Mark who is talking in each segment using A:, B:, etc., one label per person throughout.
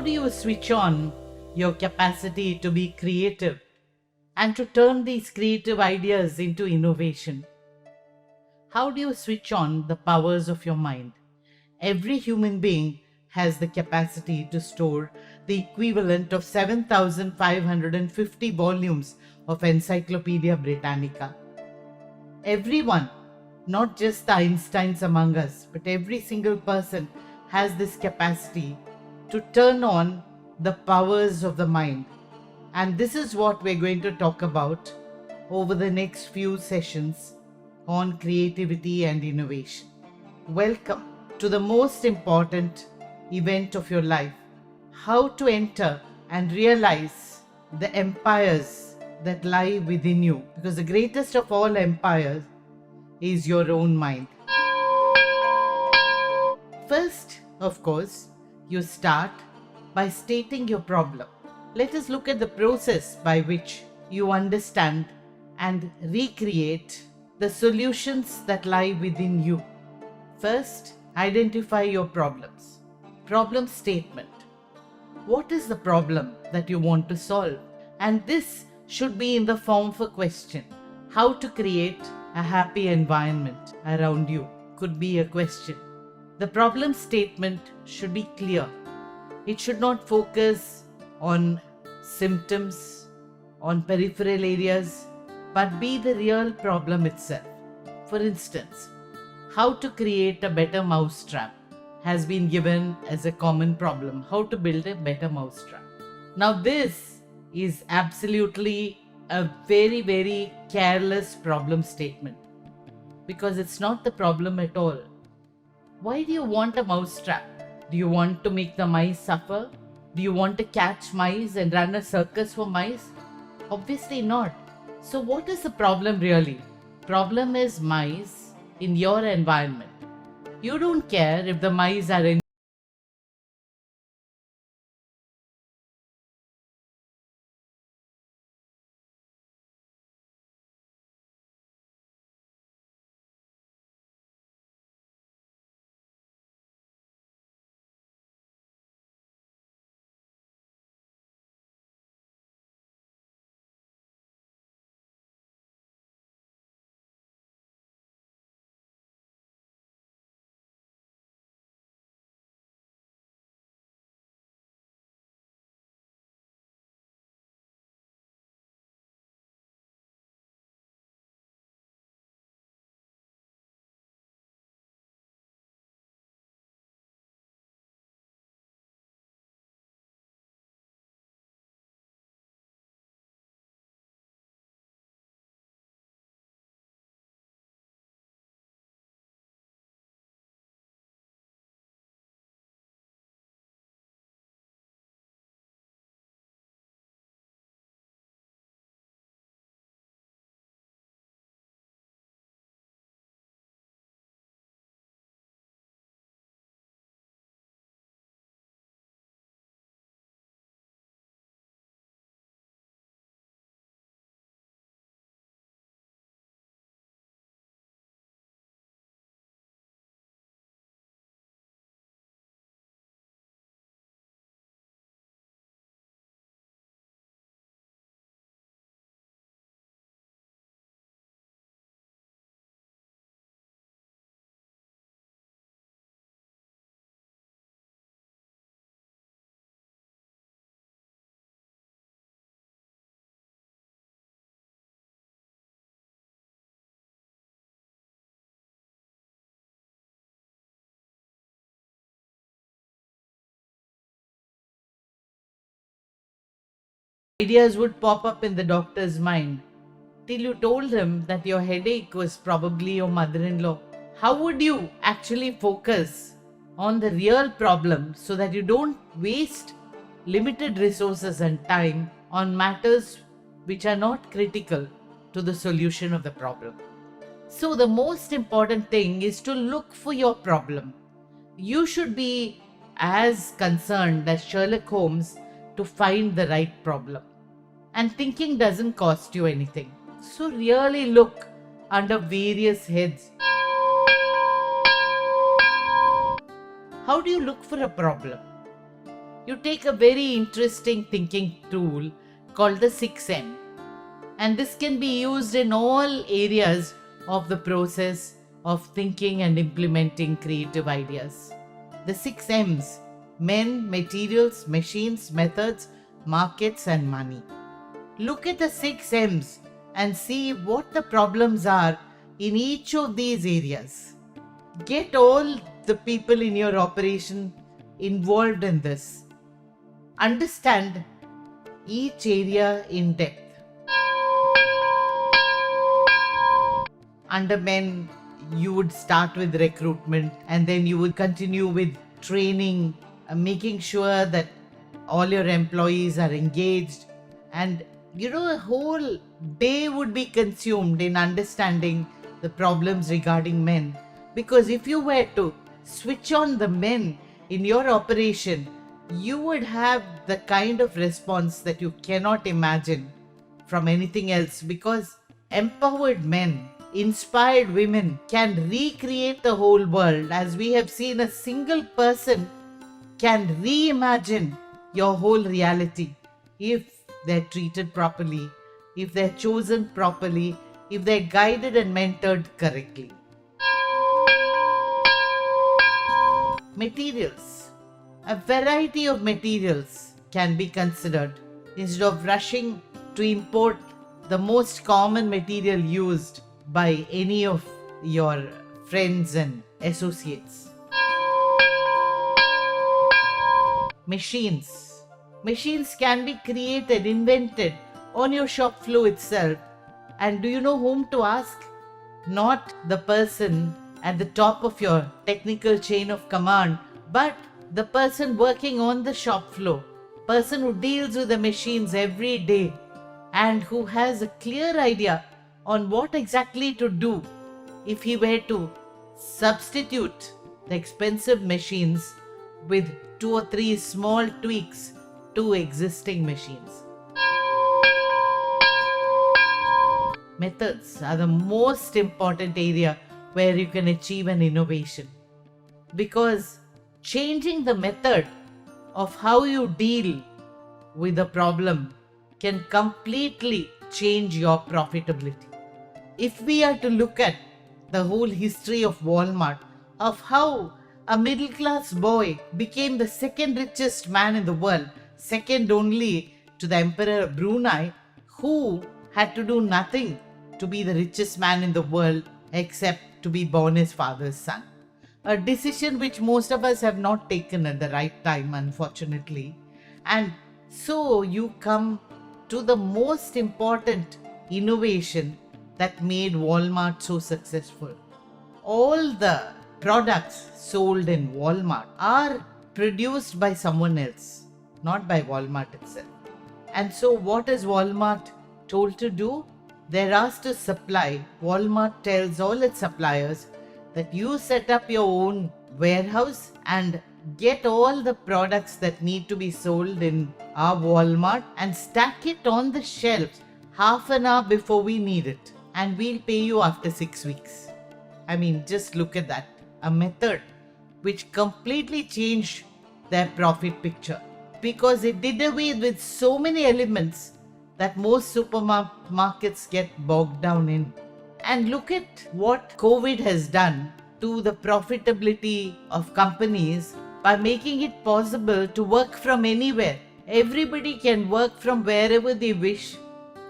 A: How do you switch on your capacity to be creative and to turn these creative ideas into innovation? How do you switch on the powers of your mind? Every human being has the capacity to store the equivalent of 7,550 volumes of Encyclopedia Britannica. Everyone, not just the Einsteins among us, but every single person has this capacity to turn on the powers of the mind. And this is what we're going to talk about over the next few sessions on creativity and innovation. Welcome to the most important event of your life: how to enter and realize the empires that lie within you. Because the greatest of all empires is your own mind. First, of course, you start by stating your problem. Let us look at the process by which you understand and recreate the solutions that lie within you. First, identify your problems. Problem statement. What is the problem that you want to solve? And this should be in the form of a question. How to create a happy environment around you could be a question. The problem statement should be clear. It should not focus on symptoms, on peripheral areas, but be the real problem itself. For instance, how to create a better mousetrap has been given as a common problem. How to build a better mousetrap. Now this is absolutely a very, very careless problem statement, because it's not the problem at all. Why do you want a mousetrap? Do you want to make the mice suffer? Do you want to catch mice and run a circus for mice? Obviously not. So what is the problem really? Problem is mice in your environment. You don't care if the mice are in ideas would pop up in the doctor's mind till you told him that your headache was probably your mother-in-law. How would you actually focus on the real problem so that you don't waste limited resources and time on matters which are not critical to the solution of the problem? So the most important thing is to look for your problem. You should be as concerned as Sherlock Holmes to find the right problem. And thinking doesn't cost you anything. So really look under various heads. How do you look for a problem? you take a very interesting thinking tool called the 6M. And this can be used in all areas of the process of thinking and implementing creative ideas. The 6M's: men, materials, machines, methods, markets, and money. Look at the 6M's and see what the problems are in each of these areas. Get all the people in your operation involved in this. Understand each area in depth. Under men, you would start with recruitment, and then you would continue with training, making sure that all your employees are engaged, and a whole day would be consumed in understanding the problems regarding men. Because if you were to switch on the men in your operation, you would have the kind of response that you cannot imagine from anything else, because empowered men, inspired women can recreate the whole world. As we have seen, a single person can reimagine your whole reality if they're treated properly, if they're chosen properly, if they're guided and mentored correctly. Materials. A variety of materials can be considered instead of rushing to import the most common material used by any of your friends and associates. Machines. Machines can be created, invented on your shop floor itself. And do you know whom to ask? Not the person at the top of your technical chain of command, but the person working on the shop floor, person who deals with the machines every day and who has a clear idea on what exactly to do if he were to substitute the expensive machines with 2 or 3 small tweaks to existing machines. Methods are the most important area where you can achieve an innovation, because changing the method of how you deal with a problem can completely change your profitability. If we are to look at the whole history of Walmart, of how a middle class boy became the second richest man in the world, second only to the Emperor of Brunei, who had to do nothing to be the richest man in the world except to be born his father's son. A decision which most of us have not taken at the right time, unfortunately. And so you come to the most important innovation that made Walmart so successful. All the products sold in Walmart are produced by someone else, not by Walmart itself. And so what is Walmart told to do? They're asked to supply. Walmart tells all its suppliers that you set up your own warehouse and get all the products that need to be sold in our Walmart and stack it on the shelves half an hour before we need it, and we'll pay you after 6 weeks. I mean, just look at that. A method which completely changed their profit picture, because it did away with so many elements that most supermarkets get bogged down in. And look at what COVID has done to the profitability of companies by making it possible to work from anywhere. Everybody can work from wherever they wish,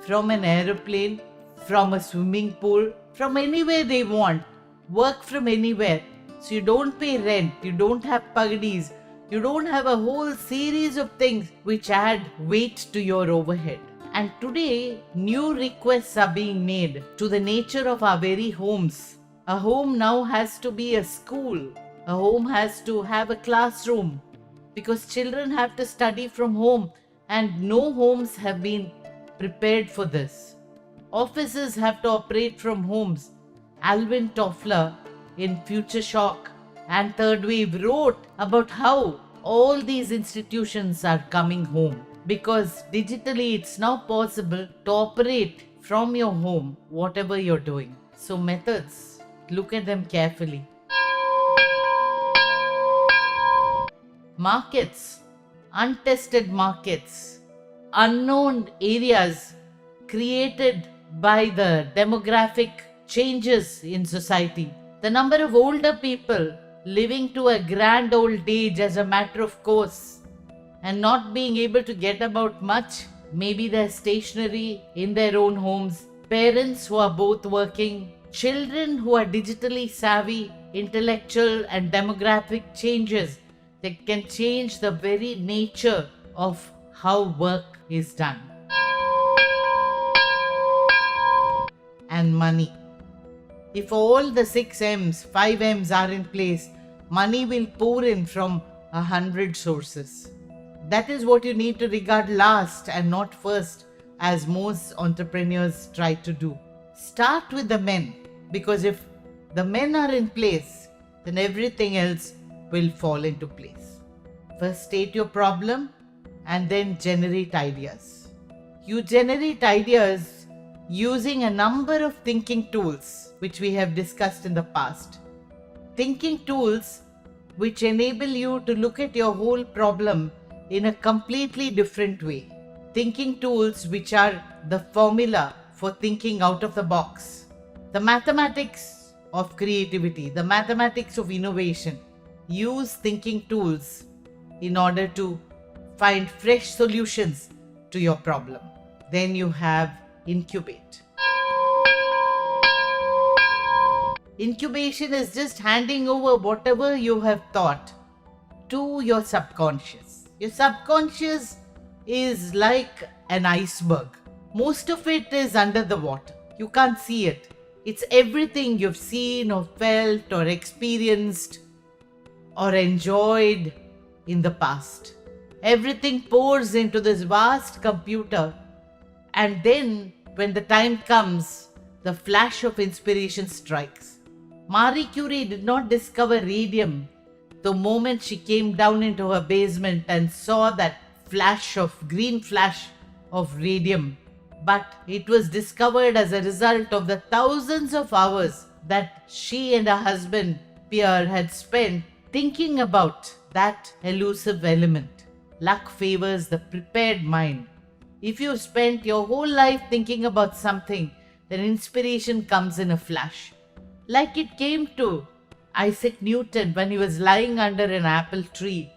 A: from an aeroplane, from a swimming pool, from anywhere they want. Work from anywhere. So you don't pay rent, you don't have pagdis, you don't have a whole series of things which add weight to your overhead. And today, new requests are being made to the nature of our very homes. A home now has to be a school. A home has to have a classroom, because children have to study from home, and no homes have been prepared for this. Offices have to operate from homes. Alvin Toffler in Future Shock and Third Wave wrote about how all these institutions are coming home, because digitally it's now possible to operate from your home, whatever you're doing. So methods, look at them carefully. Markets. untested markets, unknown areas created by the demographic changes in society. The number of older people living to a grand old age as a matter of course and not being able to get about much. Maybe they're stationary in their own homes, parents who are both working, children who are digitally savvy, intellectual and demographic changes that can change the very nature of how work is done. And money. If all the 6 M's, 5 M's are in place, money will pour in from 100 sources. That is what you need to regard last and not first, as most entrepreneurs try to do. Start with the men, because if the men are in place, then everything else will fall into place. First state your problem and then generate ideas. You generate ideas using a number of thinking tools which we have discussed in the past. Thinking tools which enable you to look at your whole problem in a completely different way. Thinking tools which are the formula for thinking out of the box. The mathematics of creativity, the mathematics of innovation. Use thinking tools in order to find fresh solutions to your problem. Then you have incubate. Incubation is just handing over whatever you have thought to your subconscious. Your subconscious is like an iceberg. Most of it is under the water. You can't see it. It's everything you've seen or felt or experienced or enjoyed in the past. Everything pours into this vast computer, and then when the time comes, the flash of inspiration strikes. Marie Curie did not discover radium the moment she came down into her basement and saw that green flash of radium, but it was discovered as a result of the thousands of hours that she and her husband Pierre had spent thinking about that elusive element. Luck favors the prepared mind. If you spent your whole life thinking about something, then inspiration comes in a flash. Like it came to Isaac Newton when he was lying under an apple tree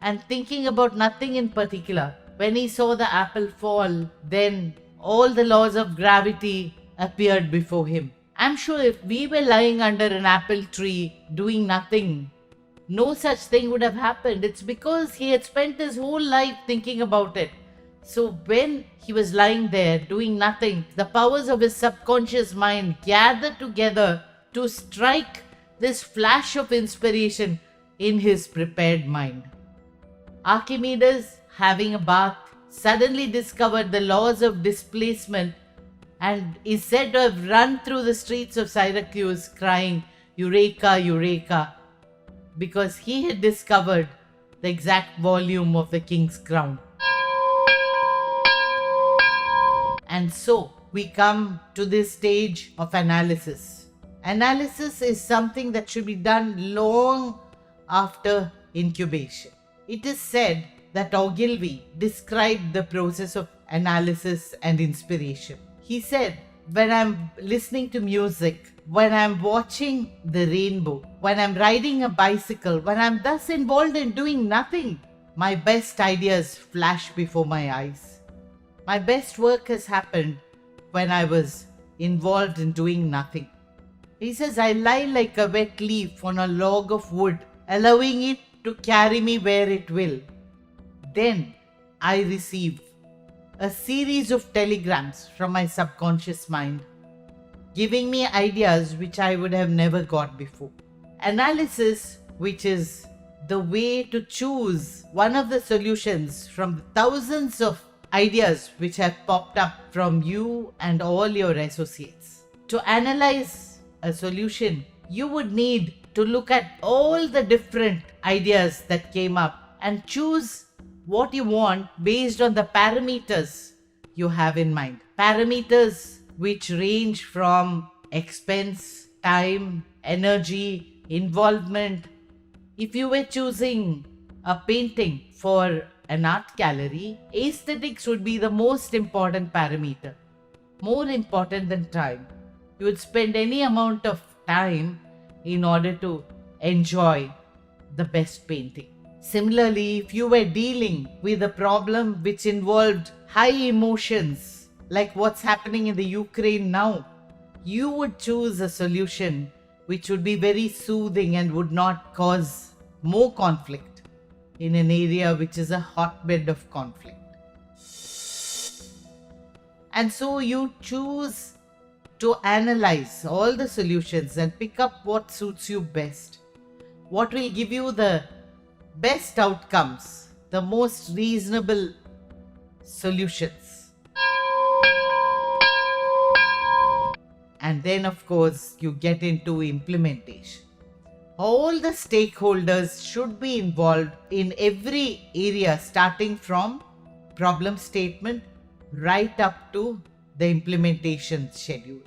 A: and thinking about nothing in particular. When he saw the apple fall, then all the laws of gravity appeared before him. I'm sure if we were lying under an apple tree doing nothing, no such thing would have happened. It's because he had spent his whole life thinking about it. So when he was lying there doing nothing, the powers of his subconscious mind gathered together to strike this flash of inspiration in his prepared mind. Archimedes, having a bath, suddenly discovered the laws of displacement and is said to have run through the streets of Syracuse crying, "Eureka, Eureka," because he had discovered the exact volume of the king's crown. And so we come to this stage of analysis. Analysis is something that should be done long after incubation. It is said that Ogilvy described the process of analysis and inspiration. He said, when I'm listening to music, when I'm watching the rainbow, when I'm riding a bicycle, when I'm thus involved in doing nothing, my best ideas flash before my eyes. My best work has happened when I was involved in doing nothing. He says, I lie like a wet leaf on a log of wood, allowing it to carry me where it will. Then I receive a series of telegrams from my subconscious mind, giving me ideas which I would have never got before. Analysis, which is the way to choose one of the solutions from the thousands of ideas which have popped up from you and all your associates. To analyze a solution, you would need to look at all the different ideas that came up and choose what you want based on the parameters you have in mind. Parameters which range from expense, time, energy, involvement. If you were choosing a painting for an art gallery, aesthetics would be the most important parameter, more important than time. You would spend any amount of time in order to enjoy the best painting. Similarly, if you were dealing with a problem which involved high emotions, like what's happening in the Ukraine now, you would choose a solution which would be very soothing and would not cause more conflict in an area which is a hotbed of conflict. And so you choose to analyze all the solutions and pick up what suits you best, what will give you the best outcomes, the most reasonable solutions. And then, of course, you get into implementation. All the stakeholders should be involved in every area, starting from problem statement right up to the implementation schedule.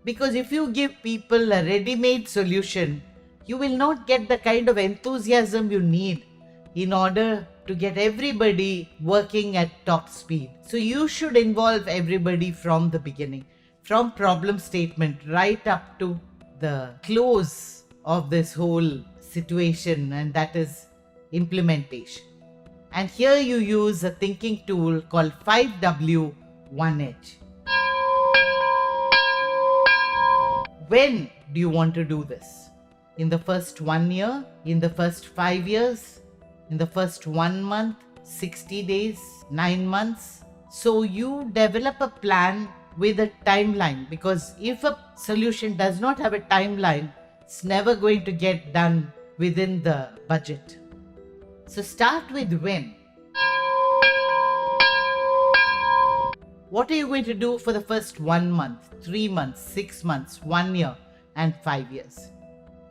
A: Because if you give people a ready-made solution, you will not get the kind of enthusiasm you need in order to get everybody working at top speed. So you should involve everybody from the beginning, from problem statement right up to the close of this whole situation, and that is implementation. And here you use a thinking tool called 5W 1H. When do you want to do this? In the first 1 year? In the first 5 years? In the first 1 month? 60 days? 9 months? So you develop a plan with a timeline, because if a solution does not have a timeline, it's never going to get done within the budget. So start with when. What are you going to do for the first 1 month, 3 months, 6 months, 1 year, and 5 years?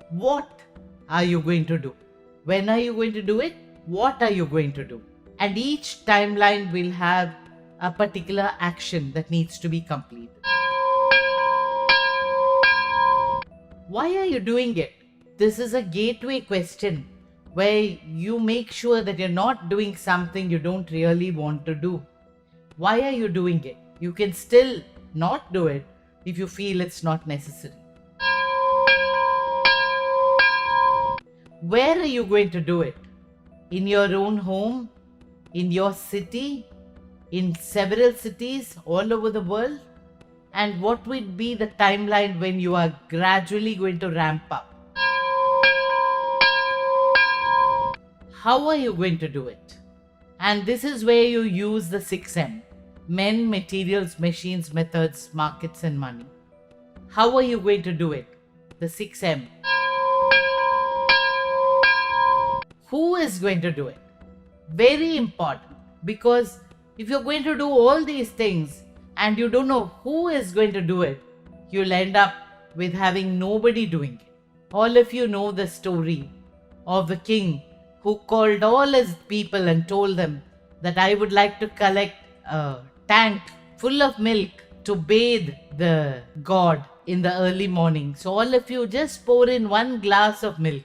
A: What are you going to do? When are you going to do it? What are you going to do? And each timeline will have a particular action that needs to be completed. Why are you doing it? This is a gateway question where you make sure that you're not doing something you don't really want to do. Why are you doing it? You can still not do it if you feel it's not necessary. Where are you going to do it? In your own home? In your city? In several cities all over the world? And what would be the timeline when you are gradually going to ramp up? How are you going to do it? And this is where you use the 6M: men, materials, machines, methods, markets, and money. How are you going to do it? The 6M. Who is going to do it? Very important, because if you're going to do all these things and you don't know who is going to do it, you'll end up with having nobody doing it. All of you know the story of the king who called all his people and told them that I would like to collect a tank full of milk to bathe the god in the early morning. So all of you just pour in 1 glass of milk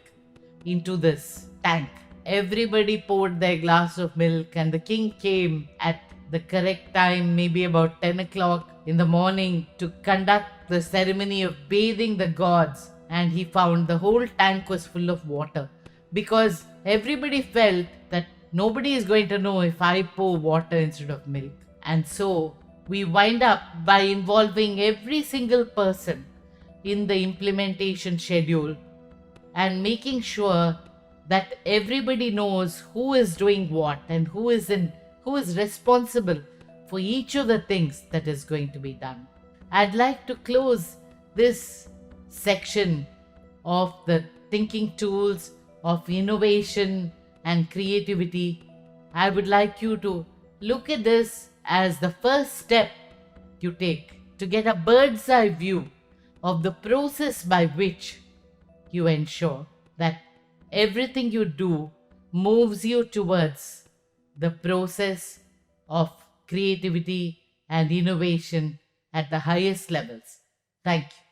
A: into this tank. Everybody poured their glass of milk, and the king came at the correct time, maybe about 10 o'clock in the morning, to conduct the ceremony of bathing the gods. And he found the whole tank was full of water, because everybody felt that nobody is going to know if I pour water instead of milk. And so we wind up by involving every single person in the implementation schedule and making sure that everybody knows who is doing what and who is responsible for each of the things that is going to be done. I'd like to close this section of the thinking tools of innovation and creativity. I would like you to look at this as the first step you take to get a bird's eye view of the process by which you ensure that everything you do moves you towards the process of creativity and innovation at the highest levels. Thank you.